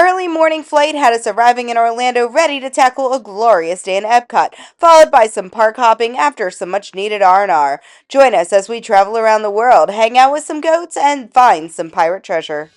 early morning flight had us arriving in Orlando ready to tackle a glorious day in Epcot, followed by some park hopping after some much-needed R&R. Join us as we travel around the world, hang out with some goats, and find some pirate treasure.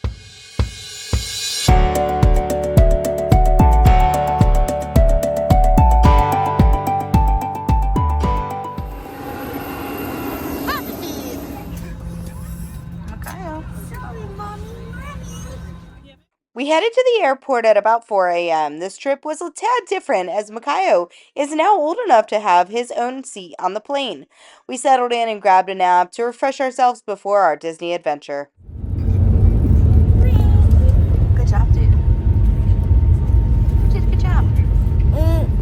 We headed to the airport at about 4 a.m. This trip was a tad different as Makayo is now old enough to have his own seat on the plane. We settled in and grabbed a nap to refresh ourselves before our Disney adventure. Good job, dude. You did a good job.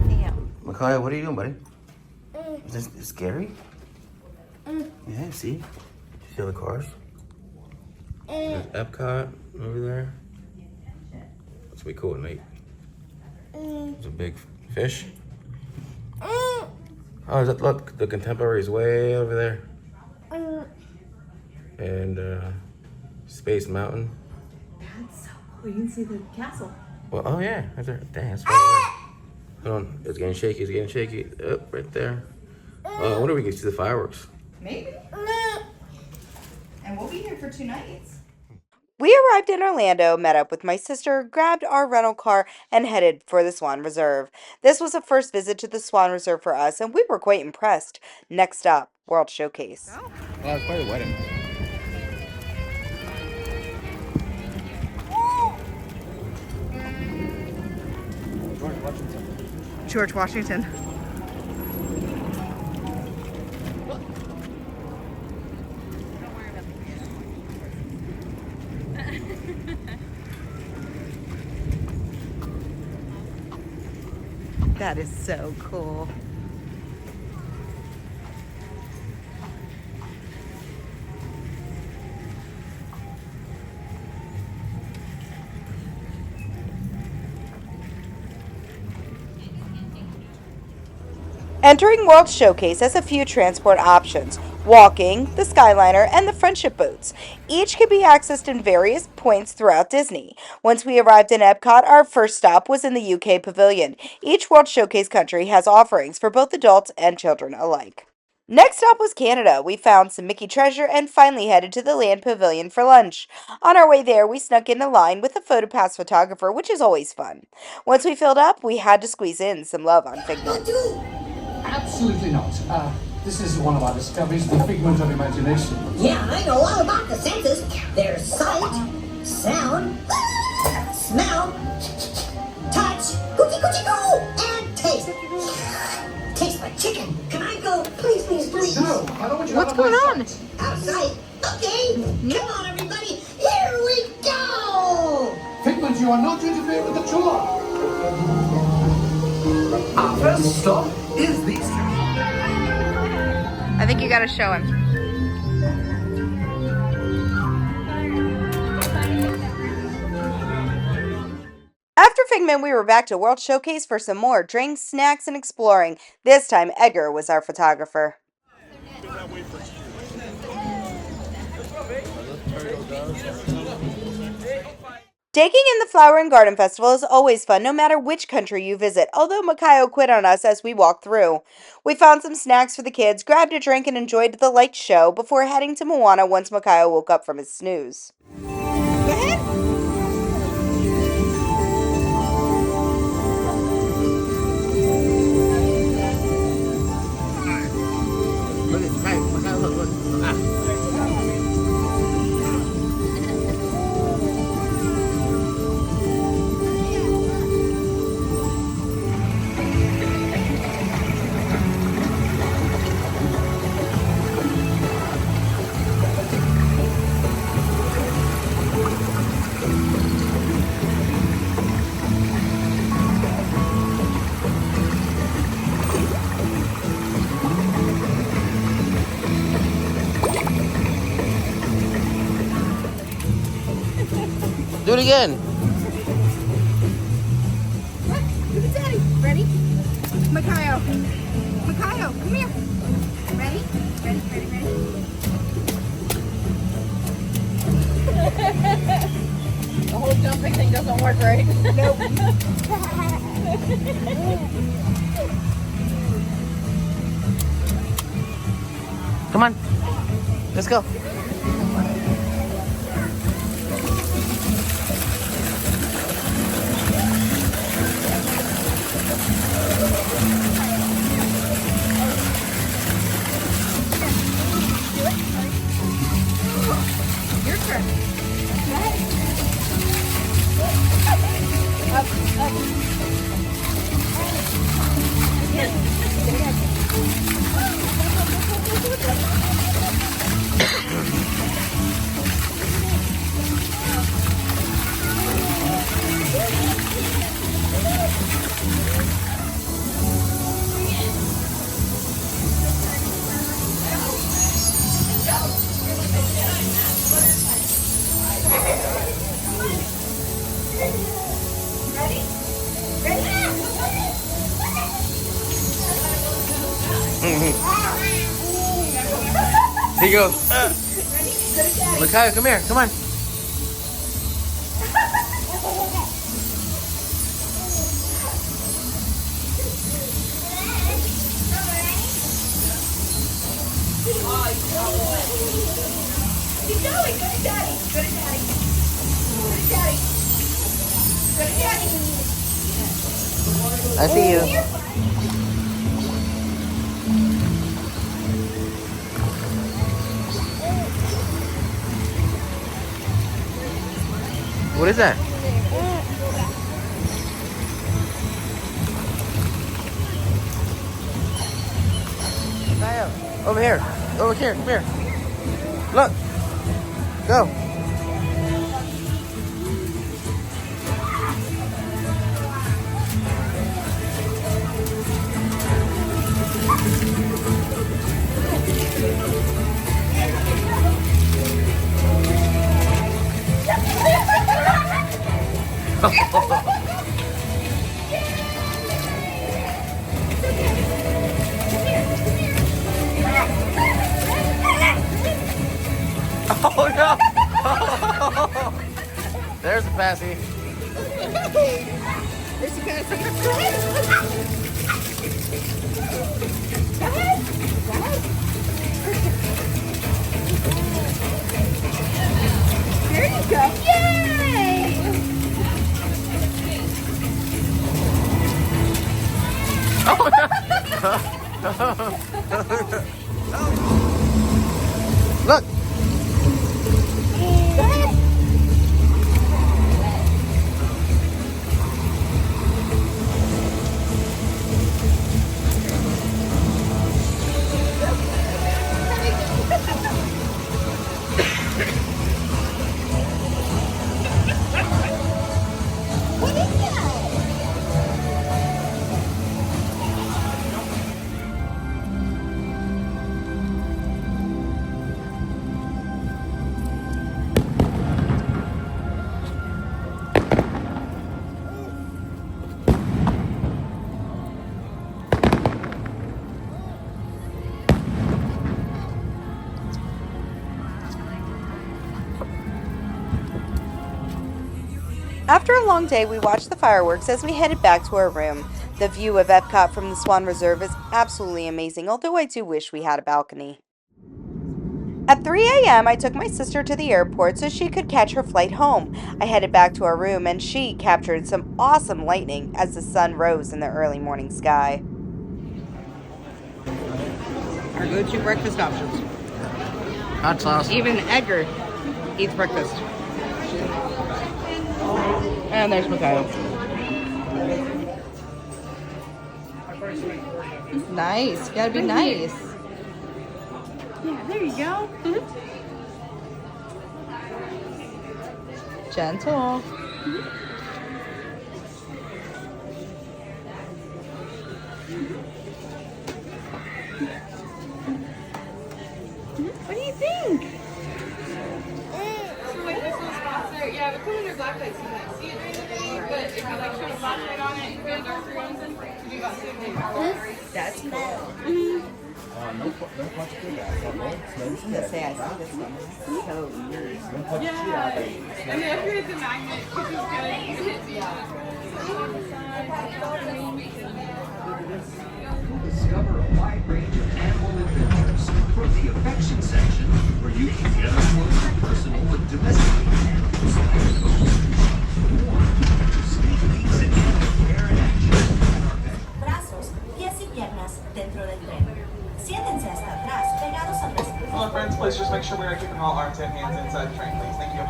Yeah. Makayo, what are you doing, buddy? Is this scary? Yeah, see? See all the cars? There's Epcot over there. That's gonna be cool at night. There's a big fish. Oh, look, the contemporary is way over there. And Space Mountain. That's so cool. You can see the castle. Well, oh yeah, right there. Dang, that's far away. Hold on, it's getting shaky, Oh, right there. I wonder if we can see the fireworks. Maybe. And we'll be here for 2 nights. We arrived in Orlando, met up with my sister, grabbed our rental car, and headed for the Swan Reserve. This was a first visit to the Swan Reserve for us, and we were quite impressed. Next up, World Showcase. Well, it's quite a wedding. George Washington. That is so cool. Entering World Showcase has a few transport options: walking, the Skyliner, and the Friendship boats. Each can be accessed in various points throughout Disney. Once we arrived in Epcot, our first stop was in the UK Pavilion. Each World Showcase country has offerings for both adults and children alike. Next stop was Canada. We found some Mickey treasure and finally headed to the Land Pavilion for lunch. On our way there, we snuck in a line with a PhotoPass photographer, which is always fun. Once we filled up, we had to squeeze in some love on Figment. Absolutely not. This is one of our discoveries, the figment of imagination. Yeah, I know all about the senses. There's sight, sound, smell, touch, cookie cookie go, and taste. Taste like chicken. Can I go? Please, please, please. No, I don't want you What's out of my going on? sight. Outside. Okay. Come on, everybody. Here we go. Figment, you are not to interfere with the tour. Our first stop is the... I think you gotta show him. After Figment, we were back to World Showcase for some more drinks, snacks, and exploring. This time, Edgar was our photographer. Taking in the Flower and Garden Festival is always fun, no matter which country you visit, although Makayo quit on us as we walked through. We found some snacks for the kids, grabbed a drink, and enjoyed the light show before heading to Moana once Makayo woke up from his snooze. Go ahead. Do it again. Look at Daddy. Ready? Makayo. Makayo, come here. Ready? Ready? The whole jumping thing doesn't work, right? Nope. Come on. Let's go. Your turn. He goes. Micaiah, come here. Come on. Keep going. Go to daddy. Go to daddy. Go to daddy. Go to daddy. I see you. What is that? Micaiah, over here. Over here. Come here. Look. Go. Oh no! There's a passy. There's your passy. Go ahead. Go ahead. Go ahead. There you go. Yay! Look. Go ahead. What is that? After a long day, we watched the fireworks as we headed back to our room. The view of Epcot from the Swan Reserve is absolutely amazing, although I do wish we had a balcony. At 3 a.m., I took my sister to the airport so she could catch her flight home. I headed back to our room and she captured some awesome lightning as the sun rose in the early morning sky. Our go-to breakfast options. Hot sauce. Even Edgar eats breakfast. And there's Micaiah. Nice. Gotta be nice. Yeah, there you go. Gentle. What do you think? Yeah, but come in your black lights, you can't see it during the day, but if you like shine a flashlight on it, you can dark rooms and you got 2 days. That's cool. Yeah. And then if you're at the magnet, which is good, you can hit the Discover a wide range of animal adventures from the affection section, where you can get up close and personal with domesticated animals like goats, or sneak peeks at animal care and action at our vet. Brazos, pies y piernas dentro del tren. Siéntense hasta atrás, pegados al respiro. Hello friends, please just make sure we are keeping all arms and hands inside the train, please. Thank you.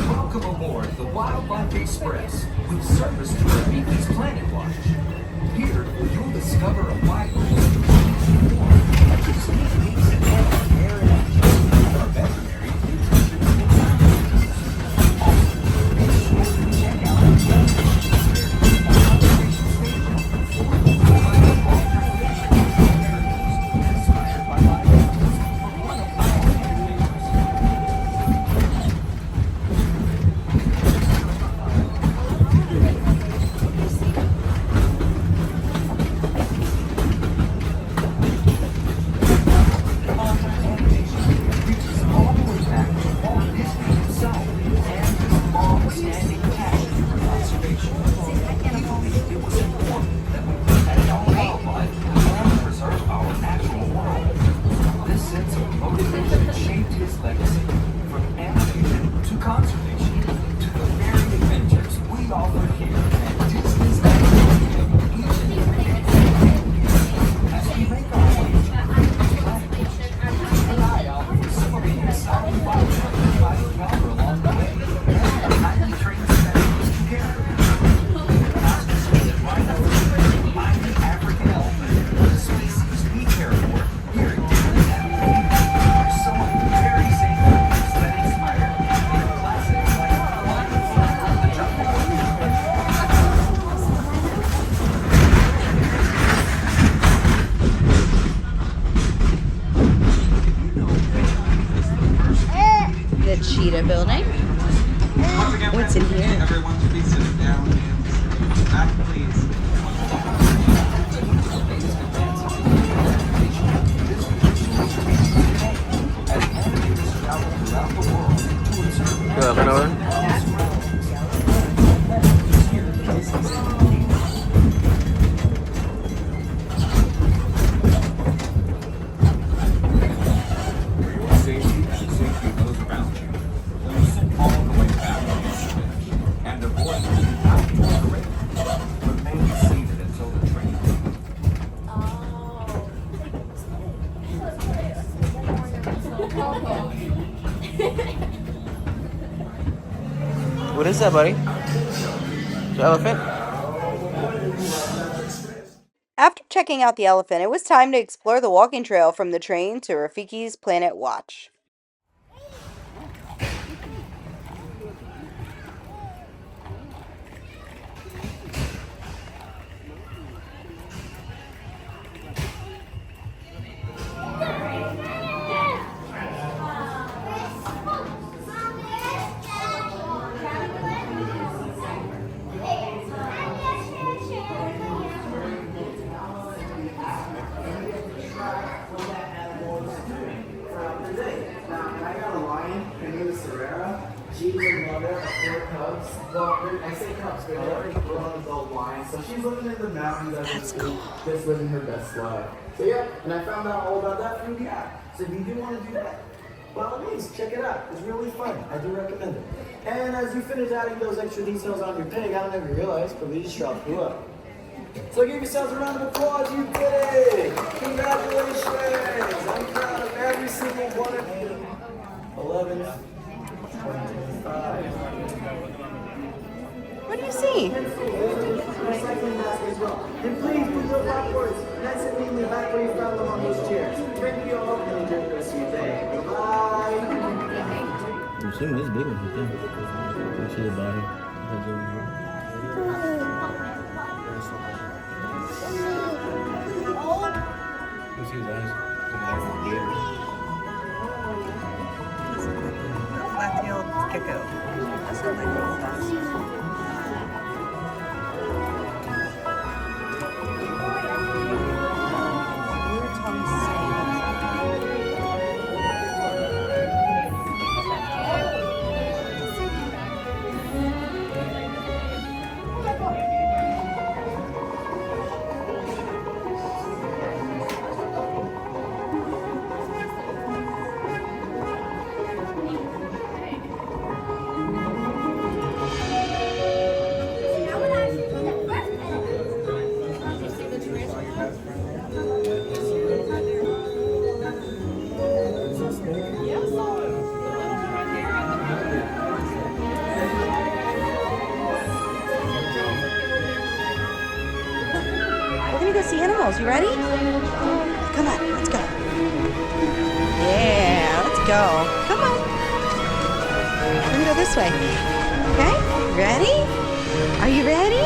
Welcome aboard the Wildlife Express with service to Rafiki's Planet Watch. Here, you'll discover a wide range of sneak peeks at animal care and action with our veterinary nutrition and science. Also, be sure to check out our conservation station for the wildlife recreation inspired by life from one of our animators. The Cheetah Building. Once again, What's in friends, here? everyone to be sitting down and back, please. Go up and over. For your safety and the safety of those around you, listen all the way back on the switch and avoid moving out toward the rail. Remain seated until the train leaves. What is that, buddy? The elephant? After checking out the elephant, it was time to explore the walking trail from the train to Rafiki's Planet Watch. She's a mother of 4 cubs. Well, I say cubs, but they're already grown adult lions. So she's living in the mountains as just living her best life. So yeah, and I found out all about that through the app. So if you do want to do that, by all means, check it out. It's really fun. I do recommend it. And as you finish adding those extra details on your pig, I don't know if you realize, but we just dropped you up. So give yourselves a round of applause. You did it! Congratulations! I'm proud of every single one of you. 11. What do you see? Recycling basket as well. And please put your backwards. Nice and neatly back where you found them on those chairs. Thank you all and enjoy the rest of your day. Bye. assuming this big one right there. You see the body. Head's over here. You see his eyes. Flat-tailed gecko. That's what they call that. We're gonna go see animals. You ready? Come on, let's go. Yeah, let's go. Come on. We're gonna go this way. Okay? Ready? Are you ready?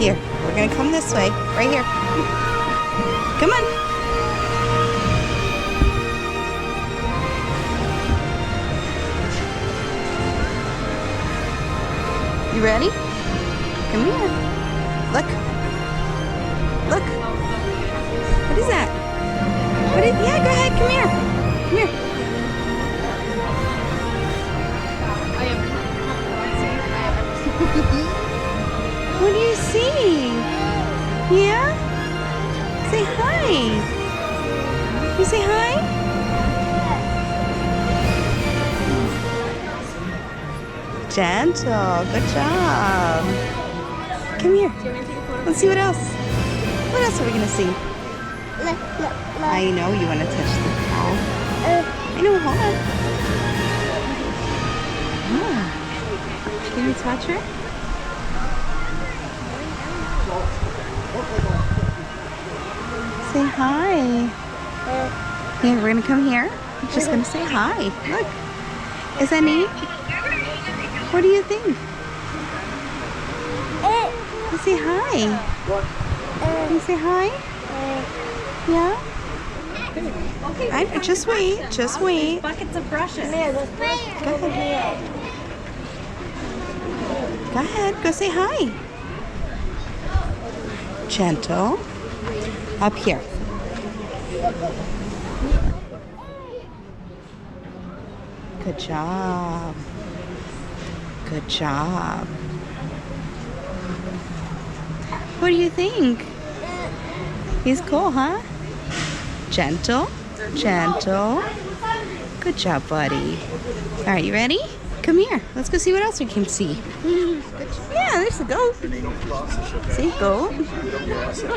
Here, we're gonna come this way. Right here. Come on. You ready? Come here. Look. Look. What is that? What is, yeah, go ahead. Come here. Come here. What do you see? Yeah? Say hi. You say hi? Gentle. Good job. Come here. Let's see what else. What else are we gonna see? I know you want to touch the cow. I know, hold on. Oh. Can you touch her? Say hi. Yeah, we're gonna come here. I'm just gonna say hi. Look. Is that neat? What do you think? You say hi. You say hi? Yeah? Just wait. Just wait. Buckets of brushes. Go ahead. Go ahead. Go say hi. Gentle. Up here. Good job. Good job. What do you think? He's cool, huh? Gentle. Gentle. Good job, buddy. All right, you ready? Come here. Let's go see what else we can see. Yeah, there's the goat. See, goat.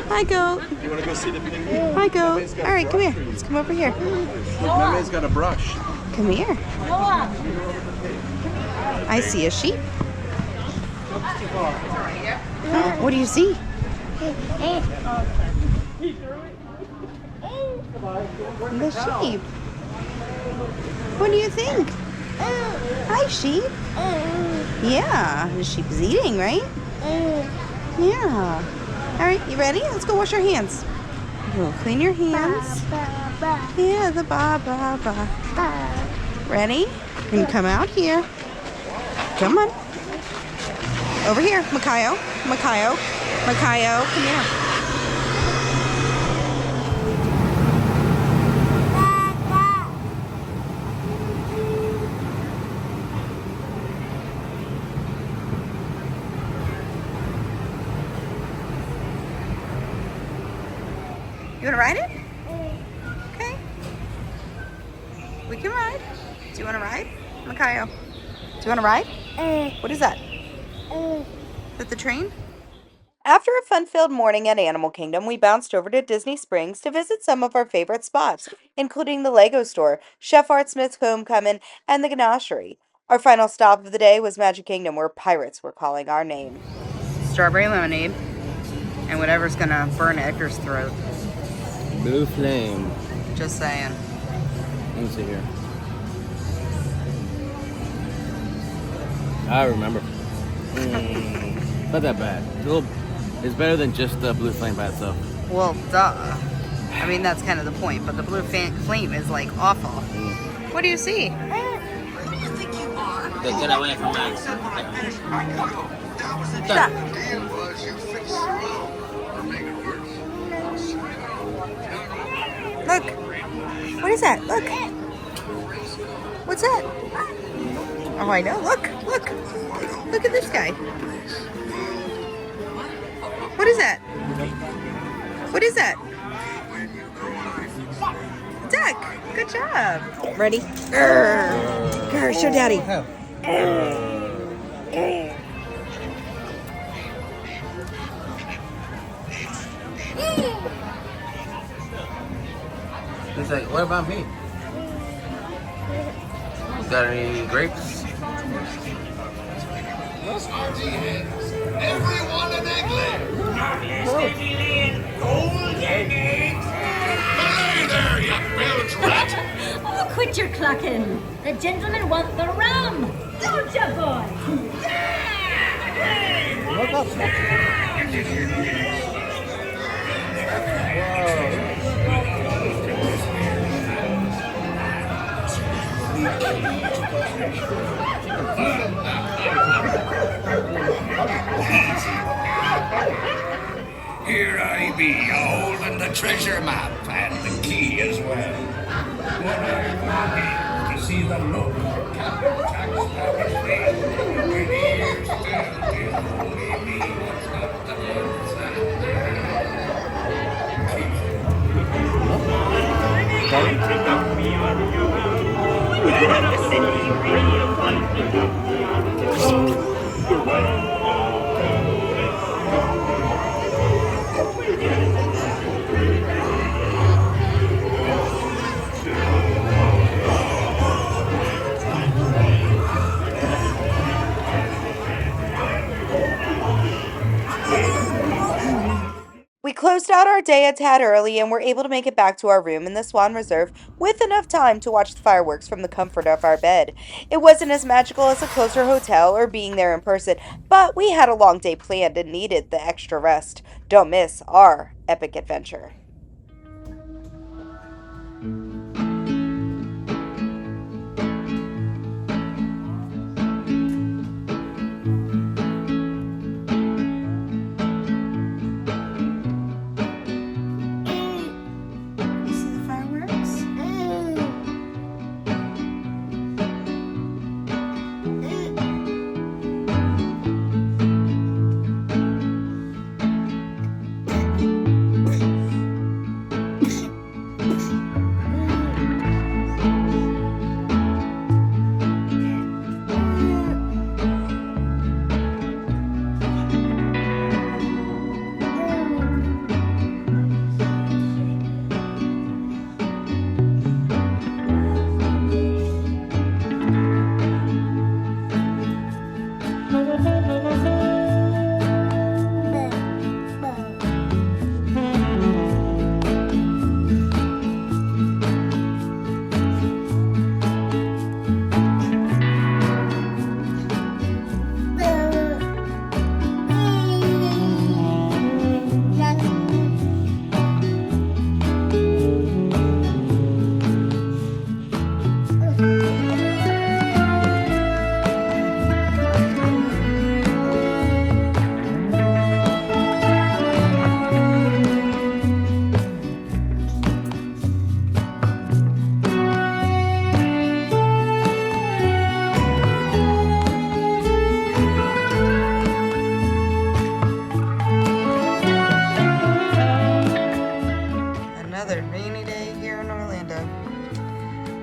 Hi, goat. You want to go see the penguin? Hi, goat. All right, come here. Let's come over here. Meme's got a brush. Come here. I see a sheep. Oh, what do you see? The sheep. What do you think? Hi, sheep. Yeah, the sheep is eating, right? Yeah. All right, you ready? Let's go wash our hands. Go clean your hands. Yeah, the ba. Ready? You can come out here. Come on. Over here, Makayo. Makayo. Makayo, come here. You want to ride it? Okay. We can ride. Do you want to ride? Makayo, do you want to ride? What is that? Is that the train? After a fun-filled morning at Animal Kingdom, we bounced over to Disney Springs to visit some of our favorite spots, including the Lego store, Chef Art Smith's Homecomin, and the Ganachery. Our final stop of the day was Magic Kingdom, where pirates were calling our name. Strawberry lemonade, and whatever's gonna burn Edgar's throat. Blue flame. Just saying. Let me see here. I remember. Not that bad. It's better than just the blue flame by itself. Well, duh. I mean, that's kind of the point, but the blue flame is like awful. What do you see? Get away from us. Stop. Look. What is that? Look. What's that? Oh, I know. Look. Look. Look at this guy. What is that? What is that? Duck. Good job. Ready? Grr, show Daddy. He's like, what about me? Got any grapes? Everyone an egg Hey there, you bilge rat! Oh, quit your clucking. The gentlemen want the rum. Don't you, boy? Here I be, holding the treasure map and the key as well. When I'm looking to see the local capital tax office thing, when years still give only me what's got the We closed out our day a tad early and were able to make it back to our room in the Swan Reserve with enough time to watch the fireworks from the comfort of our bed. It wasn't as magical as a closer hotel or being there in person, but we had a long day planned and needed the extra rest. Don't miss our epic adventure.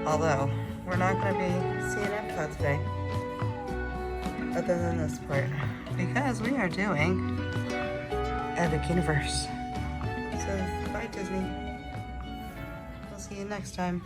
Although, we're not going to be seeing Epcot today, other than this part, because we are doing Epic Universe. So, bye Disney. We'll see you next time.